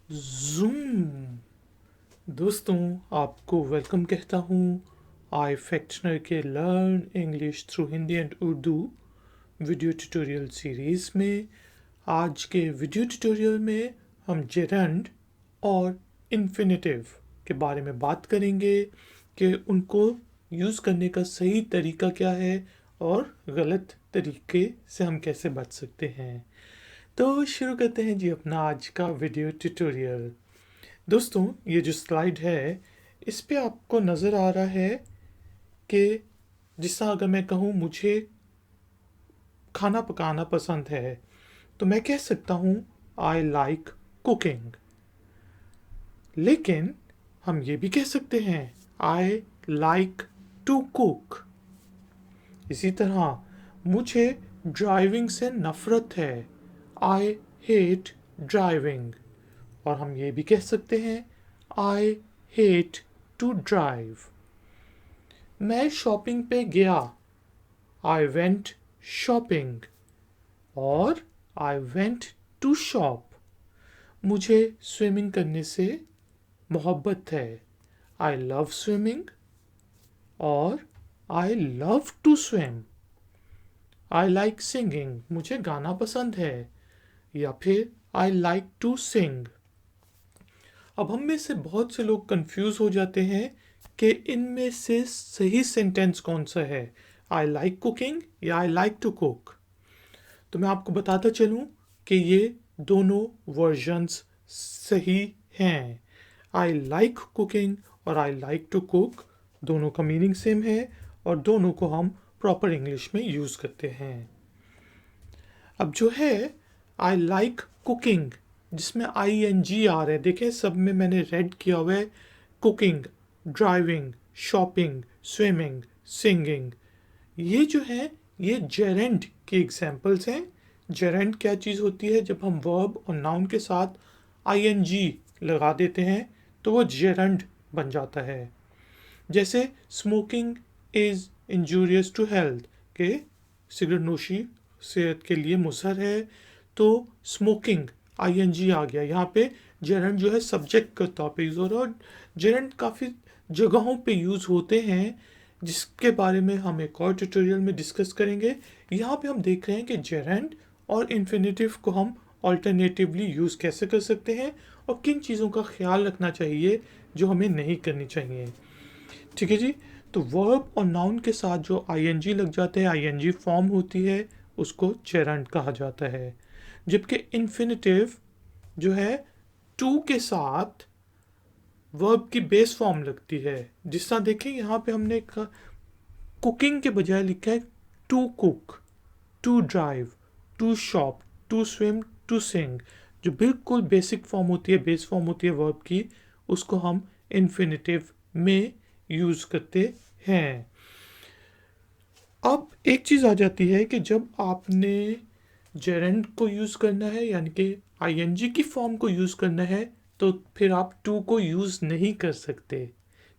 Zoom. दोस्तों, आपको welcome कहता हूँ आई फैक्शनर के learn English through Hindi and Urdu video tutorial series में। आज के वीडियो ट्यूटोरियल में हम जेरंड और इन्फिनेटिव के बारे में बात करेंगे कि उनको यूज़ करने का सही तरीका क्या है और गलत तरीके से हम कैसे बच सकते हैं। तो शुरू करते हैं जी अपना आज का वीडियो ट्यूटोरियल। दोस्तों, ये जो स्लाइड है इस पे आपको नज़र आ रहा है कि जिस अगर मैं कहूँ मुझे खाना पकाना पसंद है तो मैं कह सकता हूँ आई लाइक कुकिंग। लेकिन हम ये भी कह सकते हैं आई लाइक टू कुक। इसी तरह मुझे ड्राइविंग से नफ़रत है, आई हेट ड्राइविंग। और हम ये भी कह सकते हैं आई हेट टू ड्राइव। मैं शॉपिंग पे गया, आई वेंट शॉपिंग। और आई वेंट टू शॉप। मुझे स्विमिंग करने से मोहब्बत है, आई लव स्विमिंग। और I love to swim. I like singing, मुझे गाना पसंद है। या फिर आई लाइक टू सिंग। अब हम में से बहुत से लोग कंफ्यूज हो जाते हैं कि इनमें से सही सेंटेंस कौन सा है, आई लाइक कुकिंग या आई लाइक टू कुक। तो मैं आपको बताता चलूं कि ये दोनों वर्जन्स सही हैं। आई लाइक कुकिंग और आई लाइक टू कुक दोनों का मीनिंग सेम है और दोनों को हम प्रॉपर इंग्लिश में यूज़ करते हैं। अब जो है आई लाइक कुकिंग, जिसमें आई एन जी आ रहा है, देखें सब में मैंने रेड किया हुआ है। Cooking, driving, shopping, swimming, singing, ये जो है ये जेरेंड के एग्जाम्पल्स हैं। जेरेंड क्या चीज़ होती है, जब हम वर्ब और नाउन के साथ आई एन जी लगा देते हैं तो वो जेरेंड बन जाता है। जैसे smoking is injurious to health, के सिगरेट नोशी सेहत के लिए मुज़र है। तो स्मोकिंग आई एन जी आ गया यहाँ पे। जेरेंड जो है सब्जेक्ट के तौर पे यूज़ हो रहा है और जेरेंड काफ़ी जगहों पे यूज़ होते हैं जिसके बारे में हम एक और ट्यूटोरियल में डिस्कस करेंगे। यहाँ पे हम देख रहे हैं कि जेरेंड और इन्फिनेटिव को हम ऑल्टरनेटिवली यूज़ कैसे कर सकते हैं और किन चीज़ों का ख्याल रखना चाहिए जो हमें नहीं करनी चाहिए। ठीक है जी। तो वर्ब और नाउन के साथ जो आईएनजी लग जाते हैं, आईएनजी फॉर्म होती है, उसको जेरेंड कहा जाता है। जबकि इन्फिनेटिव जो है टू के साथ वर्ब की बेस फॉर्म लगती है। जिस तरह देखें यहाँ पे हमने कुकिंग के बजाय लिखा है to cook, to drive, to shop, to swim, to sing. जो बिल्कुल बेसिक फॉर्म होती है, बेस फॉर्म होती है वर्ब की, उसको हम इन्फिनेटिव में यूज़ करते हैं। अब एक चीज़ आ जाती है कि जब आपने जेरेंड को यूज़ करना है यानी कि आईएनजी की फॉर्म को यूज़ करना है तो फिर आप टू को यूज़ नहीं कर सकते।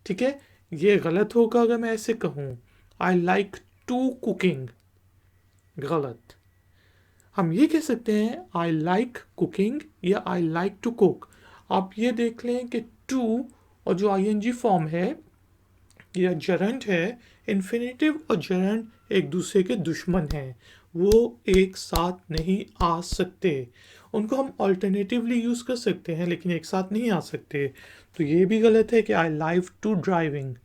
ठीक है, ये गलत होगा अगर मैं ऐसे कहूँ आई लाइक टू कुकिंग, गलत। हम ये कह सकते हैं आई लाइक कुकिंग या आई लाइक टू कुक। आप ये देख लें कि टू और जो आईएनजी फॉर्म है या जेरेंड है, इन्फिनेटिव और जेरेंड एक दूसरे के दुश्मन हैं, वो एक साथ नहीं आ सकते। उनको हम अल्टरनेटिवली यूज़ कर सकते हैं लेकिन एक साथ नहीं आ सकते। तो ये भी गलत है कि आई लाइक टू ड्राइविंग,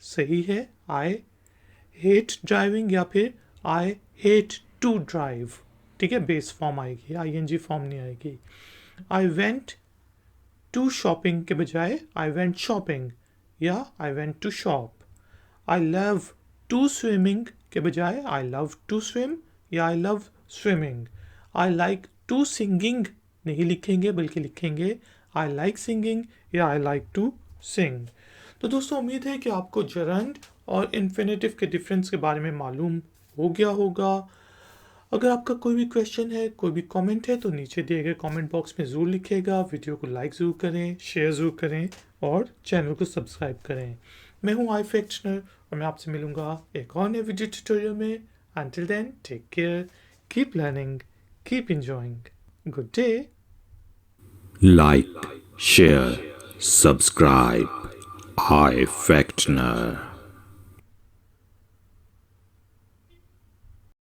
सही है आई हेट ड्राइविंग या फिर आई हेट टू ड्राइव। ठीक है, बेस फॉर्म आएगी, आईएनजी फॉर्म नहीं आएगी। आई वेंट टू शॉपिंग के बजाय आई वेंट शॉपिंग या I went to shop. I love to swimming के बजाय आई लव टू स्विम या I love swimming. I like to singing नहीं लिखेंगे बल्कि लिखेंगे आई लाइक सिंगिंग या आई लाइक टू सिंग। तो दोस्तों, उम्मीद है कि आपको जेरेंड और इन्फिनेटिव के डिफरेंस के बारे में मालूम हो गया होगा। अगर आपका कोई भी क्वेश्चन है, कोई भी कमेंट है तो नीचे दिए गए कमेंट बॉक्स में ज़रूर लिखिएगा। वीडियो को लाइक ज़रूर करें, शेयर ज़रूर करें और चैनल को सब्सक्राइब करें। मैं हूं आई फैक्शनर और मैं आपसे मिलूंगा एक और नए वीडियो ट्यूटोरियल में। Until then, take care, keep learning, keep enjoying. Good day. like share, subscribe. I Factner.